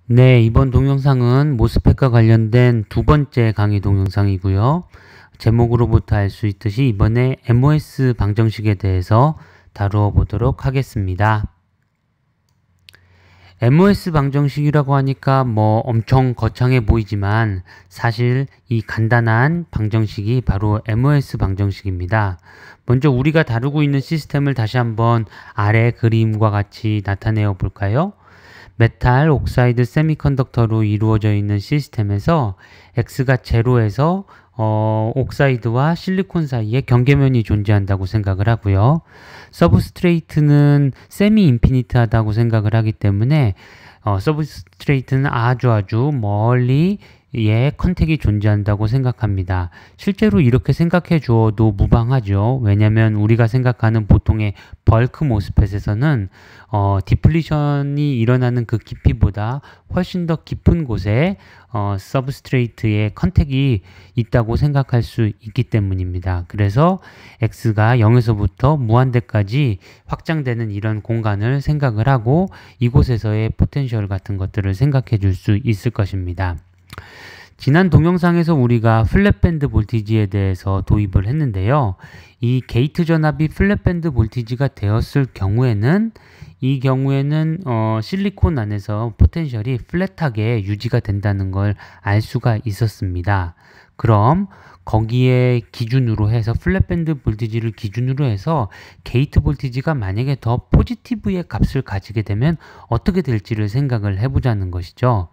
네, 이번 동영상은 모스펫과 관련된 두 번째 강의 동영상이고요. 제목으로부터 알 수 있듯이 이번에 MOS 방정식에 대해서 다루어 보도록 하겠습니다. MOS 방정식이라고 하니까 엄청 거창해 보이지만 사실 이 간단한 방정식이 바로 MOS 방정식입니다. 먼저 우리가 다루고 있는 시스템을 다시 한번 아래 그림과 같이 나타내어 볼까요? 메탈 옥사이드 세미컨덕터로 이루어져 있는 시스템에서 X가 제로에서 옥사이드와 실리콘 사이에 경계면이 존재한다고 생각을 하고요. 서브스트레이트는 세미 인피니트하다고 생각을 하기 때문에 서브스트레이트는 아주 멀리 컨택이 존재한다고 생각합니다. 실제로 이렇게 생각해 주어도 무방하죠. 왜냐하면 우리가 생각하는 보통의 벌크 모스펫에서는 디플리션이 일어나는 그 깊이보다 훨씬 더 깊은 곳에 서브스트레이트의 컨택이 있다고 생각할 수 있기 때문입니다. 그래서 X가 0에서부터 무한대까지 확장되는 이런 공간을 생각을 하고 이곳에서의 포텐셜 같은 것들을 생각해 줄 수 있을 것입니다. 지난 동영상에서 우리가 플랫밴드 볼티지에 대해서 도입을 했는데요. 이 게이트 전압이 플랫밴드 볼티지가 되었을 경우에는 실리콘 안에서 포텐셜이 플랫하게 유지가 된다는 걸 알 수가 있었습니다. 그럼 거기에 기준으로 해서 플랫밴드 볼티지를 기준으로 해서 게이트 볼티지가 만약에 더 포지티브의 값을 가지게 되면 어떻게 될지를 생각을 해보자는 것이죠.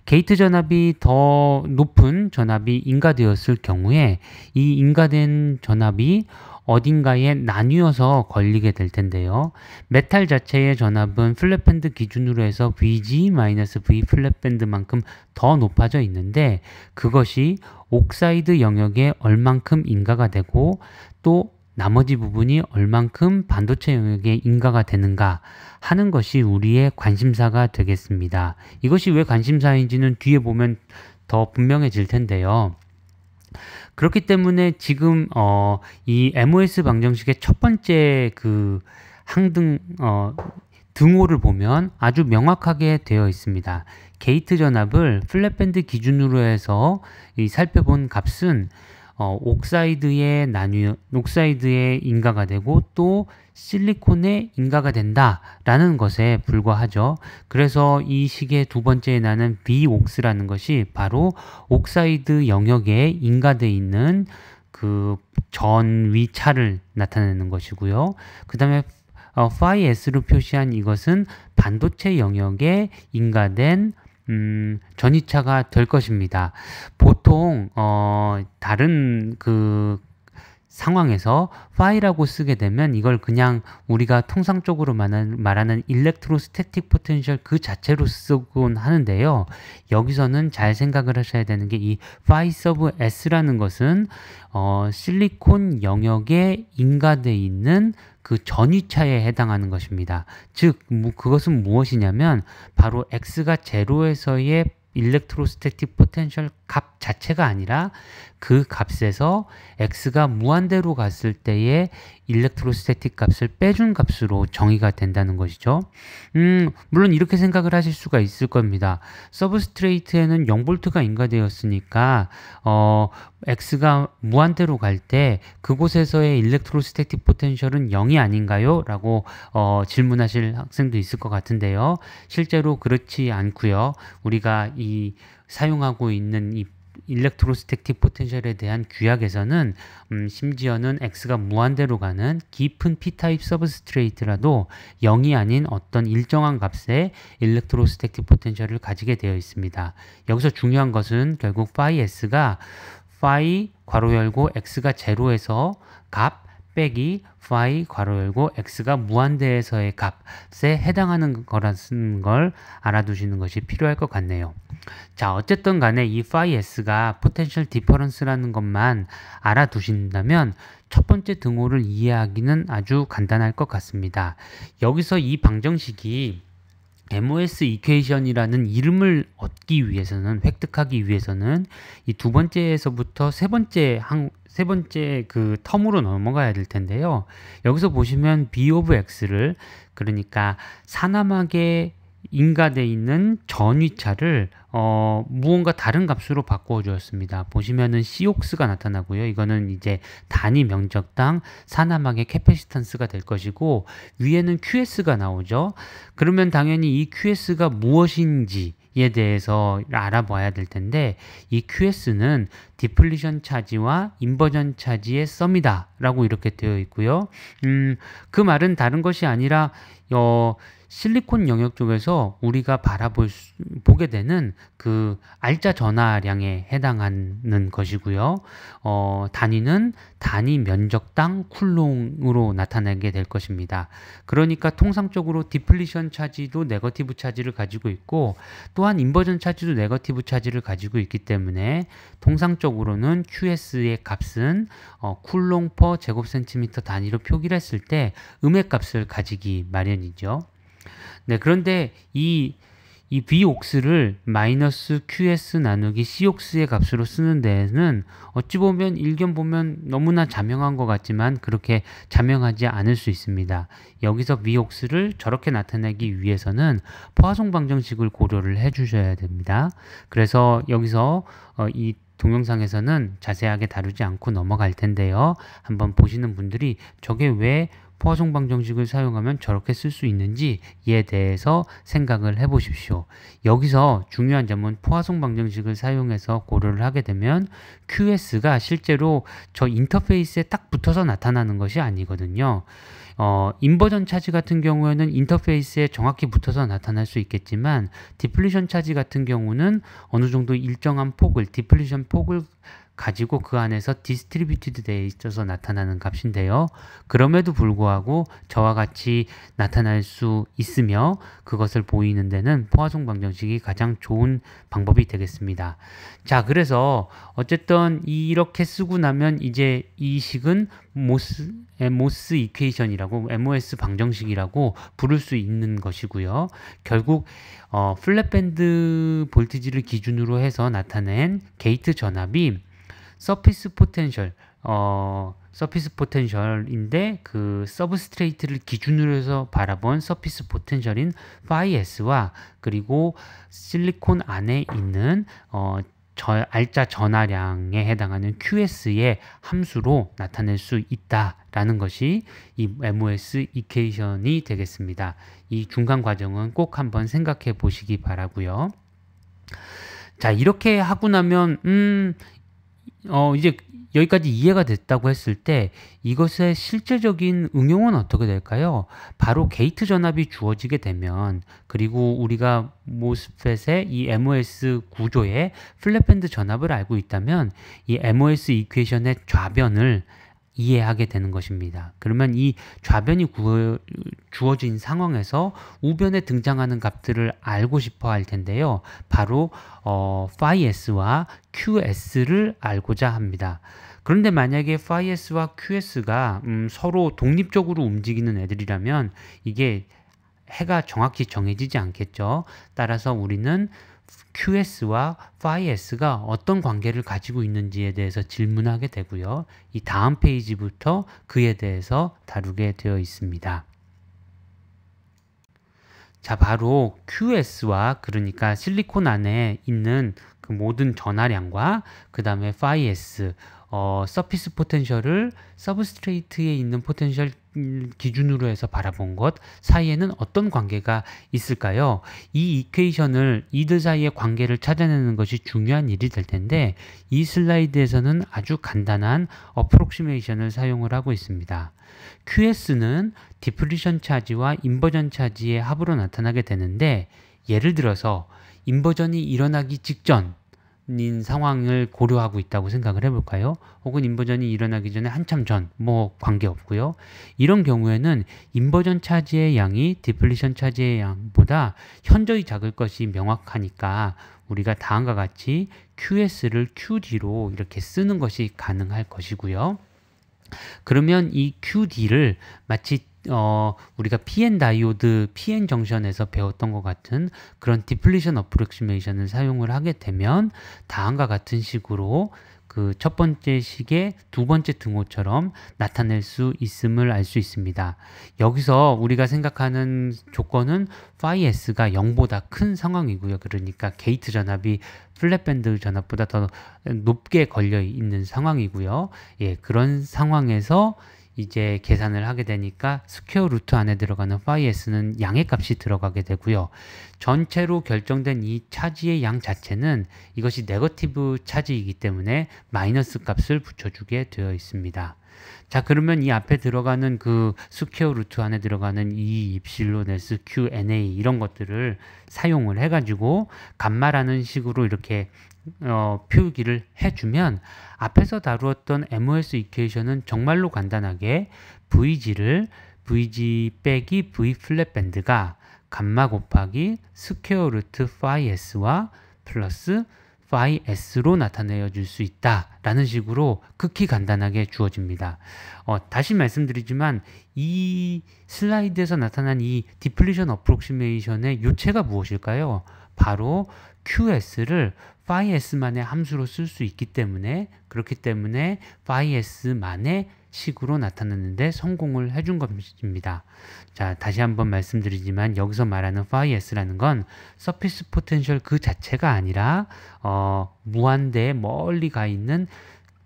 게이트 전압이 더 높은 전압이 인가되었을 경우에 이 인가된 전압이 어딘가에 나뉘어서 걸리게 될 텐데요. 메탈 자체의 전압은 플랫밴드 기준으로 해서 VG-V 플랫밴드만큼 더 높아져 있는데 그것이 옥사이드 영역에 얼만큼 인가가 되고 또 나머지 부분이 얼만큼 반도체 영역에 인가가 되는가 하는 것이 우리의 관심사가 되겠습니다. 이것이 왜 관심사인지는 뒤에 보면 더 분명해질 텐데요. 그렇기 때문에 지금 이 MOS 방정식의 첫 번째 그 등호를 보면 아주 명확하게 되어 있습니다. 게이트 전압을 플랫밴드 기준으로 해서 살펴본 값은 옥사이드에 인가가 되고 또 실리콘에 인가가 된다라는 것에 불과하죠. 그래서 이 식의 두 번째에 나는 B옥스라는 것이 바로 옥사이드 영역에 인가되어 있는 그 전위 차를 나타내는 것이고요. 그 다음에 phi s로 표시한 이것은 반도체 영역에 인가된 전위차가 될 것입니다. 보통 다른 그 상황에서 phi라고 쓰게 되면 이걸 그냥 우리가 통상적으로 말하는 일렉트로스태틱 포텐셜 그 자체로 쓰곤 하는데요. 여기서는 잘 생각을 하셔야 되는 게 이 phi sub s라는 것은 실리콘 영역에 인가되어 있는 그 전위차에 해당하는 것입니다. 즉 그것은 무엇이냐면 바로 X가 제로에서의 일렉트로스태틱 포텐셜 값 자체가 아니라 그 값에서 X가 무한대로 갔을 때의 일렉트로스태틱 값을 빼준 값으로 정의가 된다는 것이죠. 물론 이렇게 생각을 하실 수가 있을 겁니다. 서브스트레이트에는 0V가 인가되었으니까 X가 무한대로 갈 때 그곳에서의 일렉트로스태틱 포텐셜은 0이 아닌가요? 라고 질문하실 학생도 있을 것 같은데요. 실제로 그렇지 않고요. 우리가 사용하고 있는 이 일렉트로스태틱 포텐셜에 대한 규약에서는 심지어는 X가 무한대로 가는 깊은 P타입 서브스트레이트라도 0이 아닌 어떤 일정한 값의 일렉트로스태틱 포텐셜을 가지게 되어 있습니다. 여기서 중요한 것은 결국 phi s가 phi 괄호 열고 X가 제로에서 값 빼기 phi 괄호 열고 X가 무한대에서의 값에 해당하는 거라는 걸 알아두시는 것이 필요할 것 같네요. 자, 어쨌든 간에 이 phi s가 포텐셜 디퍼런스라는 것만 알아두신다면 첫 번째 등호를 이해하기는 아주 간단할 것 같습니다. 여기서 이 방정식이 MOS 이퀘이션이라는 이름을 얻기 위해서는, 획득하기 위해서는 이 두 번째에서부터 세 번째 그 텀으로 넘어가야 될 텐데요. 여기서 보시면 B of X를 그러니까 사나마게 인가되어 있는 전위차를 무언가 다른 값으로 바꾸어 주었습니다. 보시면은 COX가 나타나고요. 이거는 이제 단위 면적당 산화막의 캐패시턴스가 될 것이고, 위에는 QS가 나오죠. 그러면 당연히 이 QS가 무엇인지 에 대해서 알아봐야 될 텐데, 이 QS는 디플리션 차지와 인버전 차지의 썸이다 라고 이렇게 되어 있고요. 그 말은 다른 것이 아니라 실리콘 영역 쪽에서 우리가 보게 되는 그 알짜 전하량에 해당하는 것이고요. 단위는 단위 면적당 쿨롱으로 나타나게 될 것입니다. 그러니까 통상적으로 디플리션 차지도 네거티브 차지를 가지고 있고, 또한 인버전 차지도 네거티브 차지를 가지고 있기 때문에 통상적으로는 QS의 값은 쿨롱 퍼 제곱센티미터 단위로 표기를 했을 때 음의 값을 가지기 마련이죠. 네, 그런데 이 V옥스를 마이너스 QS 나누기 C옥스의 값으로 쓰는 데에는 어찌 보면 일견 보면 너무나 자명한 것 같지만 그렇게 자명하지 않을 수 있습니다. 여기서 V옥스를 저렇게 나타내기 위해서는 포화송 방정식을 고려를 해 주셔야 됩니다. 그래서 여기서 이 동영상에서는 자세하게 다루지 않고 넘어갈 텐데요. 한번 보시는 분들이 저게 왜 포화송 방정식을 사용하면 저렇게 쓸 수 있는지에 대해서 생각을 해 보십시오. 여기서 중요한 점은 포화송 방정식을 사용해서 고려를 하게 되면 QS가 실제로 저 인터페이스에 딱 붙어서 나타나는 것이 아니거든요. 인버전 차지 같은 경우에는 인터페이스에 정확히 붙어서 나타날 수 있겠지만, 디플리션 차지 같은 경우는 어느 정도 일정한 폭을, 디플리션 폭을 가지고 그 안에서 디스트리뷰티드 되어 있어서 나타나는 값인데요. 그럼에도 불구하고 저와 같이 나타날 수 있으며 그것을 보이는 데는 포화송 방정식이 가장 좋은 방법이 되겠습니다. 자, 그래서 어쨌든 이렇게 쓰고 나면 이제 이 식은 MOS 이퀘이션이라고, MOS 방정식이라고 부를 수 있는 것이고요. 결국 플랫밴드 볼티지를 기준으로 해서 나타낸 게이트 전압이 서피스 포텐셜인데 그 서브스트레이트를 기준으로 해서 바라본 서피스 포텐셜인 파이 S와 그리고 실리콘 안에 있는 알짜 전하량에 해당하는 QS의 함수로 나타낼 수 있다라는 것이 이 MOS 이퀘이션이 되겠습니다. 이 중간 과정은 꼭 한번 생각해 보시기 바라고요. 자, 이렇게 하고 나면 이제 여기까지 이해가 됐다고 했을 때 이것의 실제적인 응용은 어떻게 될까요? 바로 게이트 전압이 주어지게 되면, 그리고 우리가 모스펫의 이 MOS 구조의 플랫밴드 전압을 알고 있다면 이 MOS 이퀘이션의 좌변을 이해하게 되는 것입니다. 그러면 이 좌변이 주어진 상황에서 우변에 등장하는 값들을 알고 싶어 할 텐데요. 바로 phi s와 qs를 알고자 합니다. 그런데 만약에 phi s와 qs가 서로 독립적으로 움직이는 애들이라면 이게 해가 정확히 정해지지 않겠죠. 따라서 우리는 QS와 phi S가 어떤 관계를 가지고 있는지에 대해서 질문하게 되고요. 이 다음 페이지부터 그에 대해서 다루게 되어 있습니다. 자, 바로 QS와, 그러니까 실리콘 안에 있는 그 모든 전하량과 그 다음에 phi S, 서피스 포텐셜을 서브스트레이트에 있는 포텐셜 기준으로 해서 바라본 것 사이에는 어떤 관계가 있을까요? 이 이퀘이션을, 이들 사이의 관계를 찾아내는 것이 중요한 일이 될 텐데, 이 슬라이드에서는 아주 간단한 어프록시메이션을 사용을 하고 있습니다. QS는 디플리션 차지와 인버전 차지의 합으로 나타나게 되는데, 예를 들어서 인버전이 일어나기 직전 인 상황을 고려하고 있다고 생각을 해볼까요? 혹은 인버전이 일어나기 전에 한참 전, 뭐 관계없고요. 이런 경우에는 인버전 차지의 양이 디플리션 차지의 양보다 현저히 작을 것이 명확하니까 우리가 다음과 같이 QS를 QD로 이렇게 쓰는 것이 가능할 것이고요. 그러면 이 QD를 마치 우리가 PN 다이오드, PN 정션에서 배웠던 것 같은 그런 디플리션 어프록시메이션을 사용을 하게 되면 다음과 같은 식으로 그 첫 번째 식의 두 번째 등호처럼 나타낼 수 있음을 알 수 있습니다. 여기서 우리가 생각하는 조건은 phi s가 0보다 큰 상황이고요. 그러니까 게이트 전압이 플랫밴드 전압보다 더 높게 걸려 있는 상황이고요. 예, 그런 상황에서 이제 계산을 하게 되니까 스퀘어 루트 안에 들어가는 phi s는 양의 값이 들어가게 되고요. 전체로 결정된 이 차지의 양 자체는 이것이 네거티브 차지이기 때문에 마이너스 값을 붙여주게 되어 있습니다. 자, 그러면 이 앞에 들어가는 그 스퀘어 루트 안에 들어가는 이 입실론 S, Q, NA 이런 것들을 사용을 해가지고 감마라는 식으로 이렇게 표기를 해주면 앞에서 다루었던 MOS 이퀘이션은 정말로 간단하게 VG 빼기 V 플랫 밴드가 감마 곱하기 스퀘어 루트 phi s와 플러스 phi s로 나타내어 줄 수 있다 라는 식으로 극히 간단하게 주어집니다. 다시 말씀드리지만 이 슬라이드에서 나타난 이 디플리션 어프록시메이션의 요체가 무엇일까요? 바로 QS를 phi s만의 함수로 쓸 수 있기 때문에, 그렇기 때문에 phi s만의 식으로 나타내는데 성공을 해준 것입니다. 자, 다시 한번 말씀드리지만 여기서 말하는 phi s라는 건 서피스 포텐셜 그 자체가 아니라 무한대에 멀리 가 있는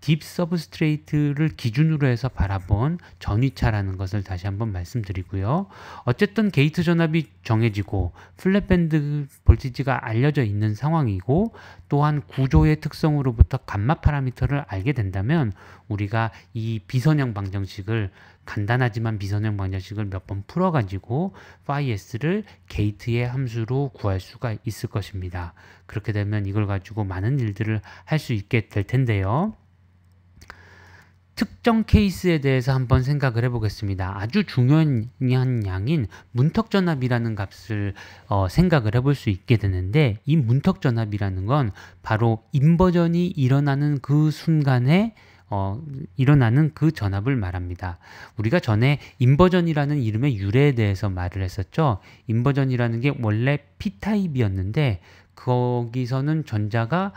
딥 서브스트레이트를 기준으로 해서 바라본 전위차라는 것을 다시 한번 말씀드리고요. 어쨌든 게이트 전압이 정해지고 플랫밴드 볼티지가 알려져 있는 상황이고 또한 구조의 특성으로부터 감마 파라미터를 알게 된다면 우리가 이 비선형 방정식을 간단하지만 비선형 방정식을 몇 번 풀어가지고 phi s를 게이트의 함수로 구할 수가 있을 것입니다. 그렇게 되면 이걸 가지고 많은 일들을 할 수 있게 될 텐데요. 특정 케이스에 대해서 한번 생각을 해보겠습니다. 아주 중요한 양인 문턱전압이라는 값을 생각을 해볼 수 있게 되는데 이 문턱전압이라는 건 바로 인버전이 일어나는 그 순간에 일어나는 그 전압을 말합니다. 우리가 전에 인버전이라는 이름의 유래에 대해서 말을 했었죠. 인버전이라는 게 원래 P타입이었는데 거기서는 전자가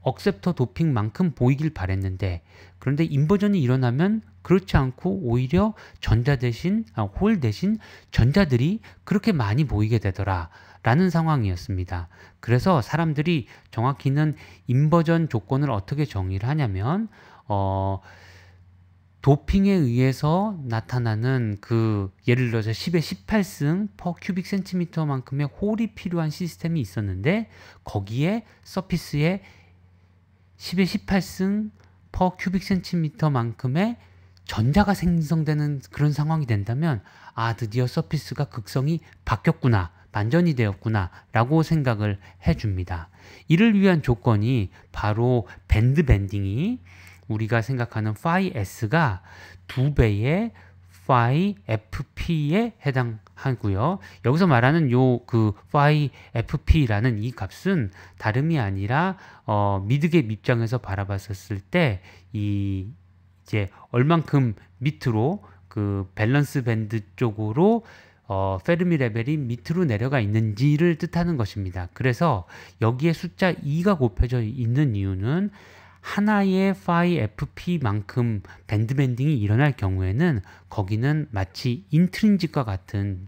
억셉터 도핑만큼 보이길 바랬는데 그런데 인버전이 일어나면 그렇지 않고 오히려 홀 대신 전자들이 그렇게 많이 보이게 되더라 라는 상황이었습니다. 그래서 사람들이 정확히는 인버전 조건을 어떻게 정의를 하냐면 도핑에 의해서 나타나는 그 예를 들어서 10의 18승 per 큐빅 센티미터만큼의 홀이 필요한 시스템이 있었는데 거기에 서피스에 10의 18승 per 큐빅 센티미터만큼의 전자가 생성되는 그런 상황이 된다면 드디어 서피스가 극성이 바뀌었구나, 반전이 되었구나 라고 생각을 해줍니다. 이를 위한 조건이 바로 밴드 밴딩이 우리가 생각하는 phi s가 2배의 phi fp에 해당하고요. 여기서 말하는 그 phi fp라는 이 값은 다름이 아니라 미드갭 입장에서 바라봤었을 때 이제 얼만큼 밑으로 그 밸런스 밴드 쪽으로 페르미 레벨이 밑으로 내려가 있는지를 뜻하는 것입니다. 그래서 여기에 숫자 2가 곱해져 있는 이유는 하나의 phi fp만큼 밴드 밴딩이 일어날 경우에는 거기는 마치 인트린직과 같은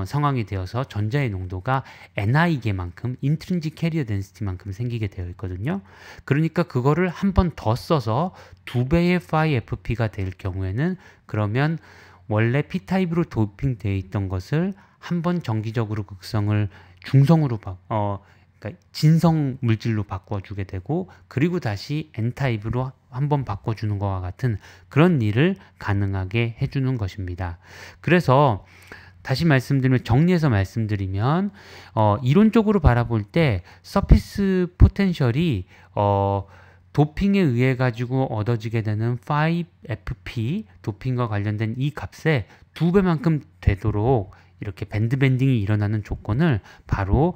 상황이 되어서 전자의 농도가 ni계만큼 인트린직 캐리어 덴시티만큼 생기게 되어 있거든요. 그러니까 그거를 한 번 더 써서 2배의 phi fp가 될 경우에는 그러면 원래 P타입으로 도핑되어 있던 것을 한 번 정기적으로 극성을 중성으로 그러니까 진성 물질로 바꿔주게 되고 그리고 다시 N타입으로 한번 바꿔주는 것과 같은 그런 일을 가능하게 해주는 것입니다. 그래서 다시 정리해서 말씀드리면 이론적으로 바라볼 때 서피스 포텐셜이 도핑에 의해 가지고 얻어지게 되는 phi fp 도핑과 관련된 이 값의 2배만큼 되도록 이렇게 밴드 밴딩이 일어나는 조건을 바로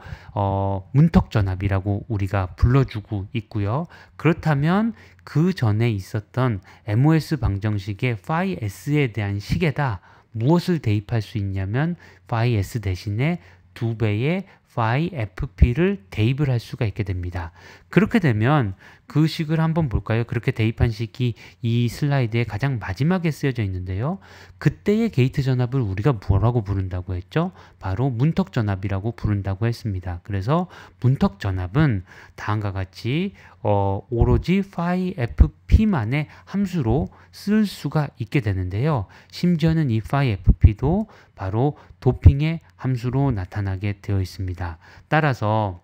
문턱 전압이라고 우리가 불러주고 있고요. 그렇다면 그 전에 있었던 MOS 방정식의 phi s에 대한 식에다 무엇을 대입할 수 있냐면 phi s 대신에 2배의 phi fp를 대입을 할 수가 있게 됩니다. 그렇게 되면 그 식을 한번 볼까요? 그렇게 대입한 식이 이 슬라이드의 가장 마지막에 쓰여져 있는데요. 그때의 게이트 전압을 우리가 뭐라고 부른다고 했죠? 바로 문턱 전압이라고 부른다고 했습니다. 그래서 문턱 전압은 다음과 같이 오로지 phi fp만의 함수로 쓸 수가 있게 되는데요. 심지어는 이 phi fp도 바로 도핑의 함수로 나타나게 되어 있습니다. 따라서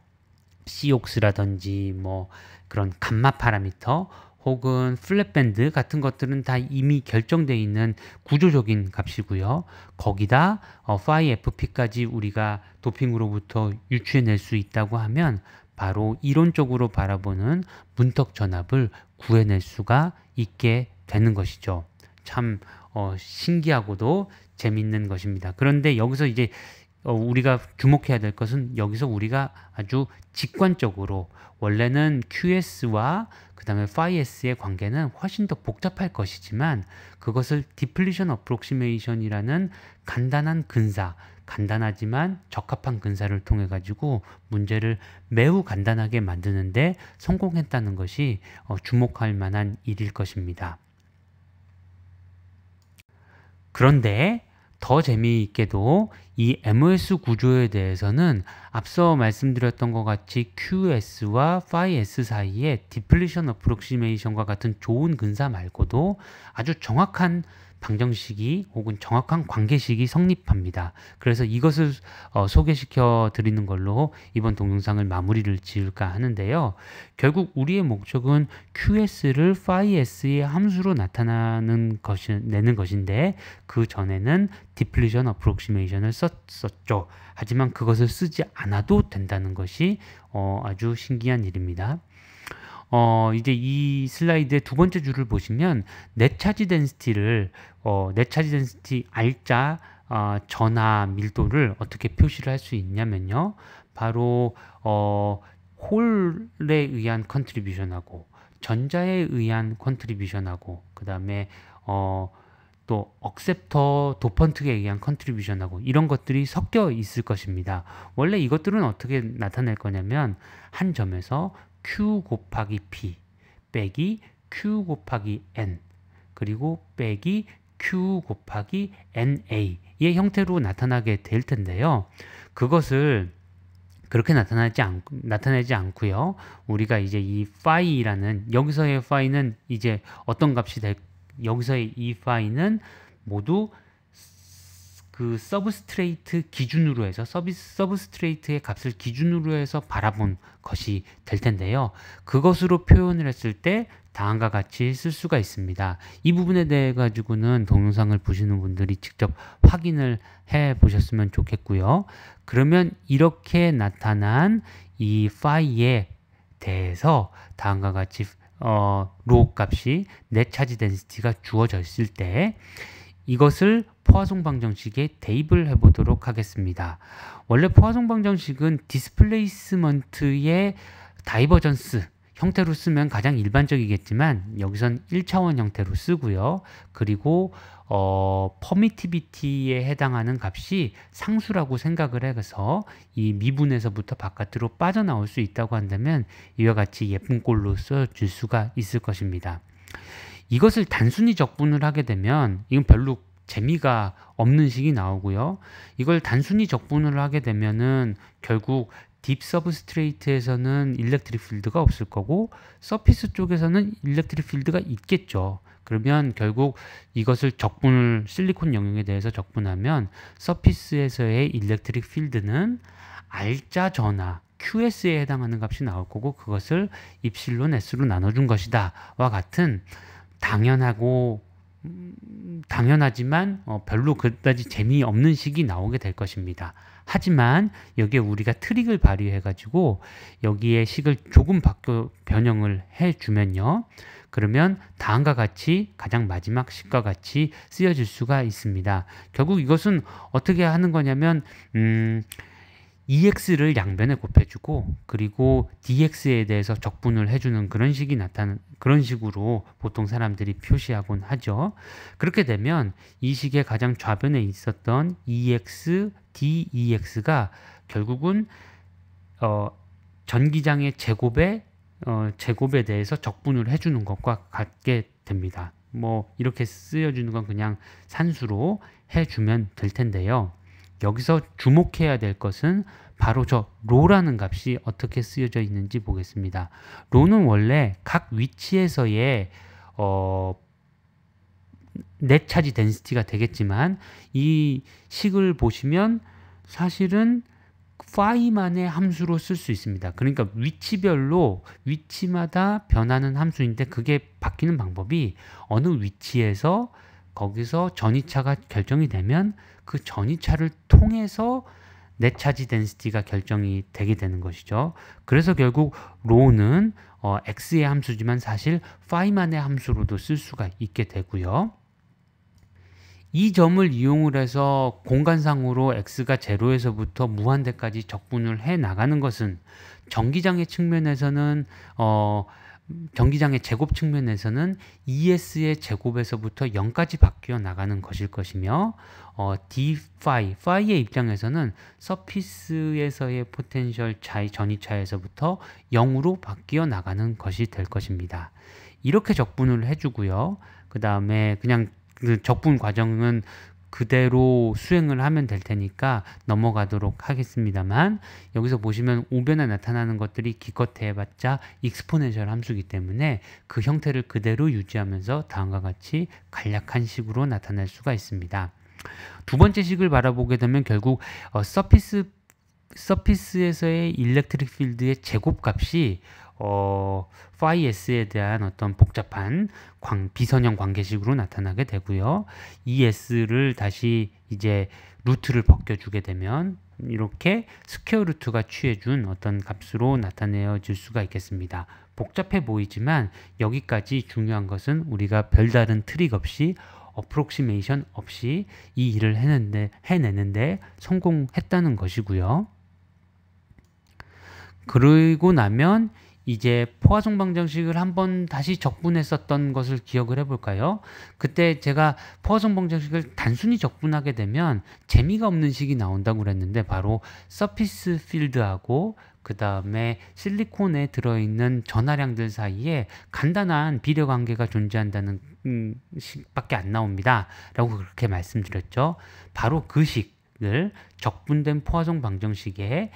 COX라든지 뭐 그런 감마 파라미터 혹은 플랫밴드 같은 것들은 다 이미 결정되어 있는 구조적인 값이고요. 거기다 phi fp까지 우리가 도핑으로부터 유추해낼 수 있다고 하면 바로 이론적으로 바라보는 문턱 전압을 구해낼 수가 있게 되는 것이죠. 참 신기하고도 재밌는 것입니다. 그런데 여기서 이제 우리가 주목해야 될 것은 여기서 우리가 아주 직관적으로 원래는 QS와 그 다음에 phi S의 관계는 훨씬 더 복잡할 것이지만 그것을 디플리션 어프록시메이션이라는 간단한 근사, 간단하지만 적합한 근사를 통해 가지고 문제를 매우 간단하게 만드는데 성공했다는 것이 주목할 만한 일일 것입니다. 그런데 더 재미있게도 이 MOS 구조에 대해서는 앞서 말씀드렸던 것 같이 QS와 phi S 사이에 디플리션 어프록시메이션과 같은 좋은 근사 말고도 아주 정확한 방정식이 혹은 정확한 관계식이 성립합니다. 그래서 이것을 소개시켜 드리는 걸로 이번 동영상을 마무리를 지을까 하는데요. 결국 우리의 목적은 QS를 phi S의 함수로 내는 것인데 그 전에는 디플리션 어프록시메이션을 썼었죠. 하지만 그것을 쓰지 않아도 된다는 것이 아주 신기한 일입니다. 이제 이 슬라이드의 두 번째 줄을 보시면 넷 차지 덴시티를 넷 차지 덴시티 알짜 전하 밀도를 어떻게 표시를 할 수 있냐면요. 바로 홀에 의한 컨트리뷰션하고 전자에 의한 컨트리뷰션하고 그 다음에 또 억셉터 도펀트에 의한 컨트리뷰션하고 이런 것들이 섞여 있을 것입니다. 원래 이것들은 어떻게 나타낼 거냐면 한 점에서 Q 곱하기 P 빼기 Q 곱하기 N 그리고 빼기 Q 곱하기 NA의 형태로 나타나게 될 텐데요. 그것을 그렇게 나타내지 않고요. 우리가 이제 이 phi라는 여기서의 phi는 이제 어떤 값이 여기서의 이 phi는 모두 그 서브스트레이트 기준으로 해서 서브스트레이트의 값을 기준으로 해서 바라본 것이 될 텐데요. 그것으로 표현을 했을 때 다음과 같이 쓸 수가 있습니다. 이 부분에 대해 가지고는 동영상을 보시는 분들이 직접 확인을 해 보셨으면 좋겠고요. 그러면 이렇게 나타난 이 phi에 대해서 다음과 같이 로 값이 넷 차지 덴시티가 주어져 있을 때 이것을 포화송 방정식에 대입을 해보도록 하겠습니다. 원래 포화송 방정식은 디스플레이스먼트의 다이버전스 형태로 쓰면 가장 일반적이겠지만 여기선 1차원 형태로 쓰고요. 그리고 퍼미티비티에 해당하는 값이 상수라고 생각을 해서 이 미분에서부터 바깥으로 빠져나올 수 있다고 한다면 이와 같이 예쁜 꼴로 써줄 수가 있을 것입니다. 이것을 단순히 적분을 하게 되면 이건 별로 재미가 없는 식이 나오고요. 이걸 단순히 적분을 하게 되면은 결국 딥 서브스트레이트에서는 일렉트릭 필드가 없을 거고 서피스 쪽에서는 일렉트릭 필드가 있겠죠. 그러면 결국 이것을 실리콘 영역에 대해서 적분하면 서피스에서의 일렉트릭 필드는 알짜 전하 QS에 해당하는 값이 나올 거고 그것을 입실론 S로 나눠준 것이다 와 같은 당연하지만 별로 그다지 재미없는 식이 나오게 될 것입니다. 하지만 여기에 우리가 트릭을 발휘해 가지고 여기에 식을 조금 변형을 해 주면요. 그러면 다음과 같이 가장 마지막 식과 같이 쓰여질 수가 있습니다. 결국 이것은 어떻게 하는 거냐면 EX를 양변에 곱해주고 그리고 DX에 대해서 적분을 해주는 그런 식으로 보통 사람들이 표시하곤 하죠. 그렇게 되면 이 식의 가장 좌변에 있었던 EX, DEX가 결국은 전기장의 제곱에 대해서 적분을 해주는 것과 같게 됩니다. 뭐 이렇게 쓰여주는 건 그냥 산수로 해주면 될 텐데요. 여기서 주목해야 될 것은 바로 저 로라는 값이 어떻게 쓰여져 있는지 보겠습니다. 로는 원래 각 위치에서의 넷 차지 덴시티가 되겠지만 이 식을 보시면 사실은 파이만의 함수로 쓸 수 있습니다. 그러니까 위치별로 위치마다 변하는 함수인데 그게 바뀌는 방법이 어느 위치에서 거기서 전이차가 결정이 되면 그 전이차를 통해서 넷 차지 덴시티가 결정이 되게 되는 것이죠. 그래서 결국 로는 x의 함수지만 사실 파이만의 함수로도 쓸 수가 있게 되고요. 이 점을 이용을 해서 공간상으로 x가 제로에서부터 무한대까지 적분을 해 나가는 것은 전기장의 측면에서는 전기장의 제곱 측면에서는 ES의 제곱에서부터 0까지 바뀌어 나가는 것일 것이며 파이의 입장에서는 서피스에서의 포텐셜 차이 전이차에서부터 0으로 바뀌어 나가는 것이 될 것입니다. 이렇게 적분을 해주고요. 그 다음에 그냥 그 적분 과정은 그대로 수행을 하면 될 테니까 넘어가도록 하겠습니다만 여기서 보시면 우변에 나타나는 것들이 기껏 해봤자 익스포넨셜 함수이기 때문에 그 형태를 그대로 유지하면서 다음과 같이 간략한 식으로 나타낼 수가 있습니다. 두 번째 식을 바라보게 되면 결국 서피스에서의 일렉트릭 필드의 제곱값이 파이 s에 대한 어떤 복잡한 비선형 관계식으로 나타나게 되고요. 이 s를 다시 이제 루트를 벗겨주게 되면 이렇게 스퀘어 루트가 취해준 어떤 값으로 나타내어질 수가 있겠습니다. 복잡해 보이지만 여기까지 중요한 것은 우리가 별다른 트릭 없이 어프록시메이션 없이 이 일을 해내는데 성공했다는 것이고요. 그러고 나면 이제 포화송 방정식을 한번 다시 적분했었던 것을 기억을 해볼까요? 그때 제가 포화송 방정식을 단순히 적분하게 되면 재미가 없는 식이 나온다고 그랬는데 바로 서피스 필드하고 그 다음에 실리콘에 들어있는 전하량들 사이에 간단한 비례 관계가 존재한다는 식밖에 안 나옵니다. 라고 그렇게 말씀드렸죠. 바로 그 식을 적분된 포화송 방정식에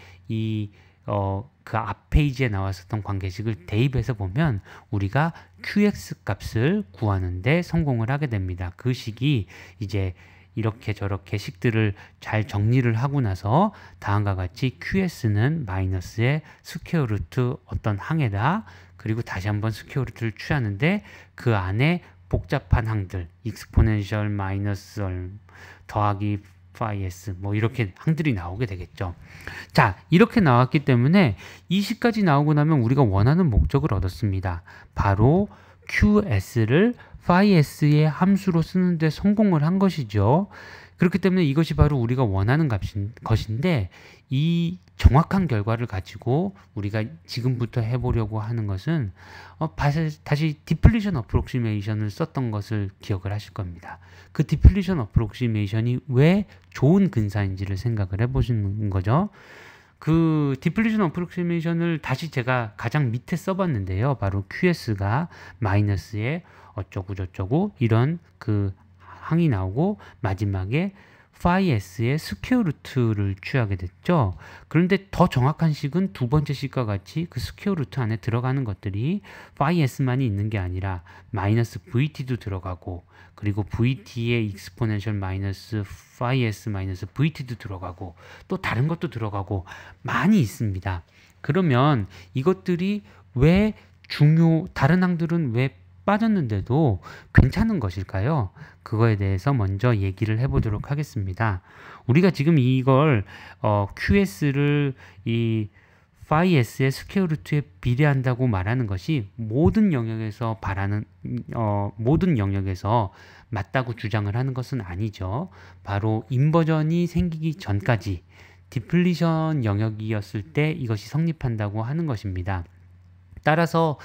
그 앞 페이지에 나왔었던 관계식을 대입해서 보면 우리가 QX 값을 구하는데 성공을 하게 됩니다. 그 식이 이제 이렇게 저렇게 식들을 잘 정리를 하고 나서 다음과 같이 QS는 마이너스의 스퀘어 루트 어떤 항에다 그리고 다시 한번 스퀘어 루트를 취하는데 그 안에 복잡한 항들 익스포넨셜 마이너스 더하기 파이 s 뭐 이렇게 항들이 나오게 되겠죠. 자, 이렇게 나왔기 때문에 이 식까지 나오고 나면 우리가 원하는 목적을 얻었습니다. 바로 QS를 파이 s의 함수로 쓰는데 성공을 한 것이죠. 그렇기 때문에 이것이 바로 우리가 원하는 것인데 이 정확한 결과를 가지고 우리가 지금부터 해보려고 하는 것은 다시 디플리션 어프록시메이션을 썼던 것을 기억을 하실 겁니다. 그 디플리션 어프록시메이션이 왜 좋은 근사인지를 생각을 해보시는 거죠. 그 디플리션 어프록시메이션을 다시 제가 가장 밑에 써봤는데요. 바로 QS가 마이너스에 어쩌고 저쩌고 이런 그 항이 나오고 마지막에 파이 s의 스퀘어 루트를 취하게 됐죠. 그런데 더 정확한 식은 두 번째 식과 같이 그 스퀘어 루트 안에 들어가는 것들이 파이 s만이 있는 게 아니라 마이너스 vt도 들어가고 그리고 vt의 익스포넨셜 마이너스 파이 s 마이너스 vt도 들어가고 또 다른 것도 들어가고 많이 있습니다. 그러면 이것들이 왜 다른 항들은 왜 빠졌는데도 괜찮은 것일까요? 그거에 대해서 먼저 얘기를 해보도록 하겠습니다. 우리가 지금 이걸 QS를 이 파이 s의 스퀘어 루트에 비례한다고 말하는 것이 모든 영역에서 모든 영역에서 맞다고 주장을 하는 것은 아니죠. 바로 인버전이 생기기 전까지 디플리션 영역이었을 때 이것이 성립한다고 하는 것입니다. 따라서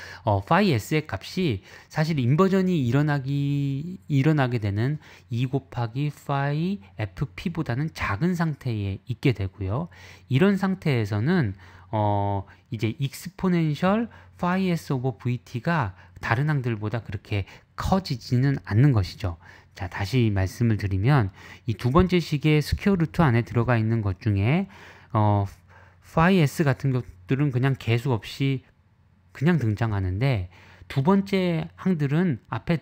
파이 s의 값이 사실 인버전이 일어나게 되는 2 곱하기 파이 fp보다는 작은 상태에 있게 되고요. 이런 상태에서는 이제 익스포넨셜 phi s 오버 vt가 다른 항들보다 그렇게 커지지는 않는 것이죠. 자, 다시 말씀을 드리면 이 두 번째 식의 스퀘어 루트 안에 들어가 있는 것 중에 phi s 같은 것들은 그냥 개수 없이 그냥 등장하는데 두 번째 항들은 앞에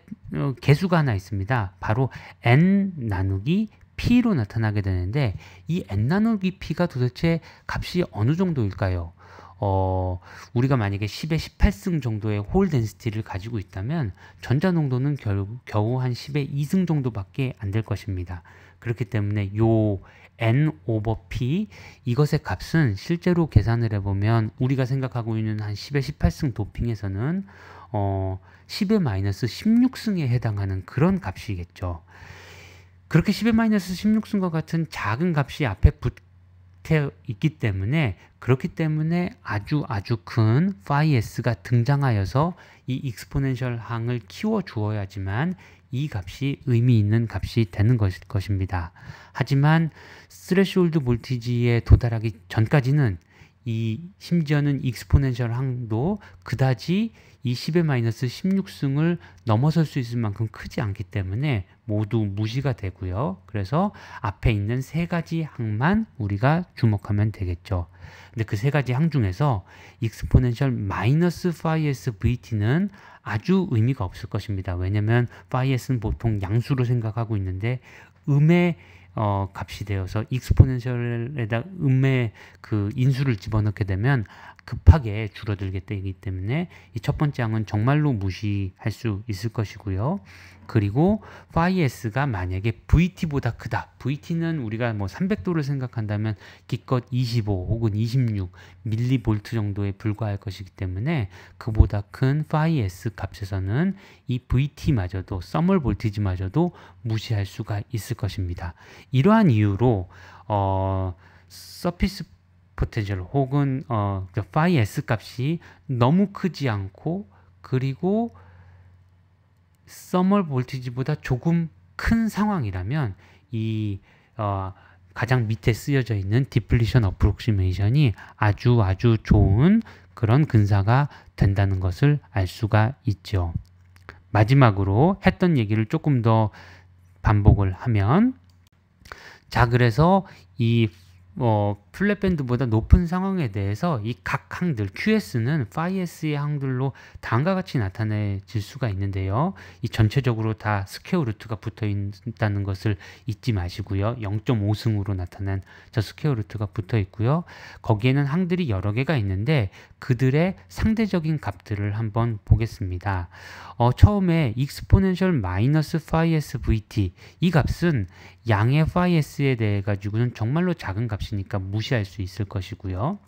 개수가 하나 있습니다. 바로 n 나누기 p로 나타나게 되는데 이 n 나누기 p가 도대체 값이 어느 정도일까요? 우리가 만약에 10의 18승 정도의 홀 덴시티를 가지고 있다면 전자 농도는 겨우 한 10의 2승 정도밖에 안 될 것입니다. 그렇기 때문에 요 n 오버 p 이것의 값은 실제로 계산을 해보면 우리가 생각하고 있는 한 10의 18승 도핑에서는 10의 마이너스 16승에 해당하는 그런 값이겠죠. 그렇게 10의 마이너스 16승과 같은 작은 값이 앞에 붙어 있기 때문에 그렇기 때문에 아주 큰 phi s가 등장하여서 이 익스포넨셜 항을 키워 주어야지만 이 값이 의미 있는 값이 되는 것입니다. 하지만 스레시홀드 볼티지에 도달하기 전까지는 심지어는 익스포넨셜 항도 그다지 이 10의 마이너스 16승을 넘어설 수 있을 만큼 크지 않기 때문에 모두 무시가 되고요. 그래서 앞에 있는 세 가지 항만 우리가 주목하면 되겠죠. 근데 그 세 가지 항 중에서 익스포넨셜 마이너스 phi s vt는 아주 의미가 없을 것입니다. 왜냐면 phi s는 보통 양수로 생각하고 있는데 음의 값이 되어서 익스포넨셜에다 음의 그 인수를 집어넣게 되면 급하게 줄어들게 되기 때문에 이 첫 번째 항은 정말로 무시할 수 있을 것이고요. 그리고 phi s가 만약에 vt보다 크다. vt는 우리가 뭐 300도를 생각한다면 기껏 25 혹은 26 밀리볼트 정도에 불과할 것이기 때문에 그보다 큰 phi s 값에서는 이 vt마저도 서멀 볼티지마저도 무시할 수가 있을 것입니다. 이러한 이유로 서피스 포텐셜 혹은 phi s 값이 너무 크지 않고 그리고 서멀 볼티지보다 조금 큰 상황이라면 이 가장 밑에 쓰여져 있는 디플리션 어프록시메이션이 아주 좋은 그런 근사가 된다는 것을 알 수가 있죠. 마지막으로 했던 얘기를 조금 더 반복을 하면 자, 그래서 이 플랫밴드보다 높은 상황에 대해서 이 각 항들 QS는 phi s의 항들로 다음과 같이 나타내질 수가 있는데요. 이 전체적으로 다 스퀘어 루트가 붙어 있다는 것을 잊지 마시고요. 0.5승으로 나타난 저 스퀘어 루트가 붙어 있고요. 거기에는 항들이 여러 개가 있는데 그들의 상대적인 값들을 한번 보겠습니다. 처음에 익스포넨셜 마이너스 phi s vt 이 값은 양의 phi s에 대해 가지고는 정말로 작은 값이니까 무시할 수 있을 것이고요.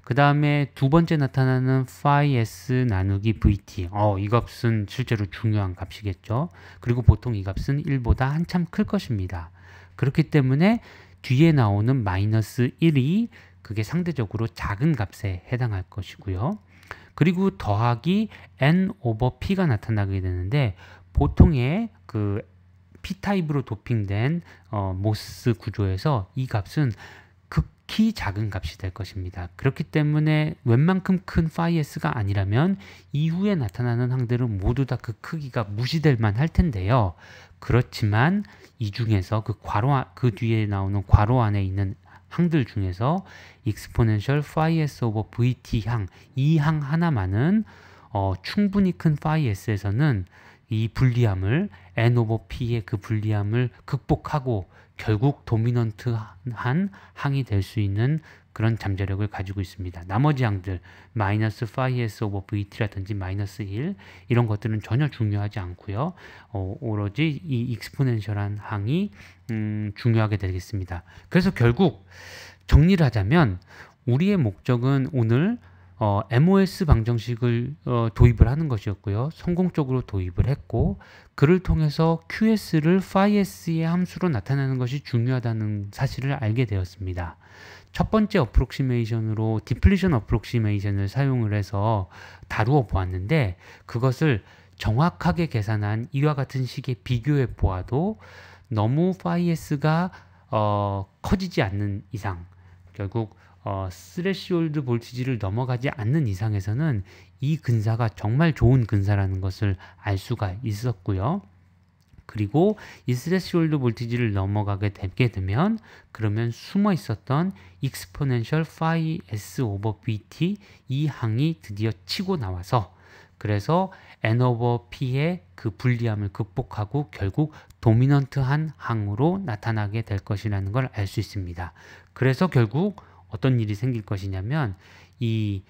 그 다음에 두 번째 나타나는 phi s 나누기 vt 이 값은 실제로 중요한 값이겠죠. 그리고 보통 이 값은 1보다 한참 클 것입니다. 그렇기 때문에 뒤에 나오는 마이너스 1이 그게 상대적으로 작은 값에 해당할 것이고요. 그리고 더하기 n 오버 p가 나타나게 되는데 보통의 그 P타입으로 도핑된 모스 구조에서 이 값은 극히 작은 값이 될 것입니다. 그렇기 때문에 웬만큼 큰 phi s가 아니라면 이후에 나타나는 항들은 모두 다 그 크기가 무시될 만할 텐데요. 그렇지만 이 중에서 그 뒤에 나오는 괄호 안에 있는 항들 중에서 익스포넨셜 phi s 오버 vt 항, 이 항 하나만은 충분히 큰 phi s에서는 이 불리함을 n 오버 p의 그 불리함을 극복하고 결국 도미넌트한 항이 될 수 있는 그런 잠재력을 가지고 있습니다. 나머지 항들 마이너스 phi s 오버 vt라든지 마이너스 1 이런 것들은 전혀 중요하지 않고요. 오로지 이 익스포넨셜한 항이 중요하게 되겠습니다. 그래서 결국 정리를 하자면 우리의 목적은 오늘 MOS 방정식을 도입을 하는 것이었고요. 성공적으로 도입을 했고 그를 통해서 QS를 phi s의 함수로 나타내는 것이 중요하다는 사실을 알게 되었습니다. 첫 번째 어프록시메이션으로 디플리션 어프록시메이션을 사용을 해서 다루어 보았는데 그것을 정확하게 계산한 이와 같은 식의 비교해 보아도 너무 phi s가 커지지 않는 이상 결국 스레시홀드 볼티지를 넘어가지 않는 이상에서는 이 근사가 정말 좋은 근사라는 것을 알 수가 있었고요. 그리고 이 스레시홀드 볼티지를 넘어가게 되면 그러면 숨어 있었던 익스포넨셜 phi s over vt 이 항이 드디어 치고 나와서 그래서 n over p의 그 불리함을 극복하고 결국 도미넌트한 항으로 나타나게 될 것이라는 걸 알 수 있습니다. 그래서 결국 어떤 일이 생길 것이냐면 이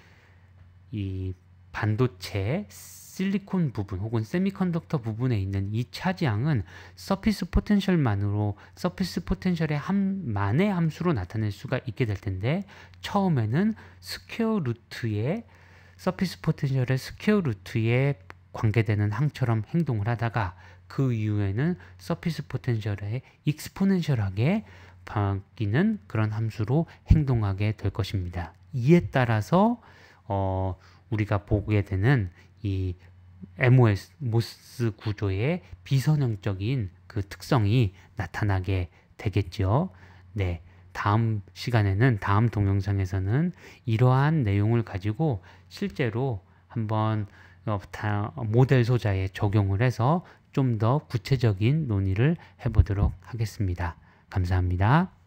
반도체 실리콘 부분 혹은 세미컨덕터 부분에 있는 이 차지항은 서피스 포텐셜만으로 서피스 포텐셜의 만의 함수로 나타낼 수가 있게 될 텐데 처음에는 스퀘어 루트의 서피스 포텐셜의 스퀘어 루트에 관계되는 항처럼 행동을 하다가 그 이후에는 서피스 포텐셜의 익스포넨셜하게 바뀌는 그런 함수로 행동하게 될 것입니다. 이에 따라서 우리가 보게 되는 이 모스 구조의 비선형적인 그 특성이 나타나게 되겠죠. 네, 다음 시간에는 다음 동영상에서는 이러한 내용을 가지고 실제로 한번 모델 소자에 적용을 해서 좀 더 구체적인 논의를 해보도록 하겠습니다. 감사합니다.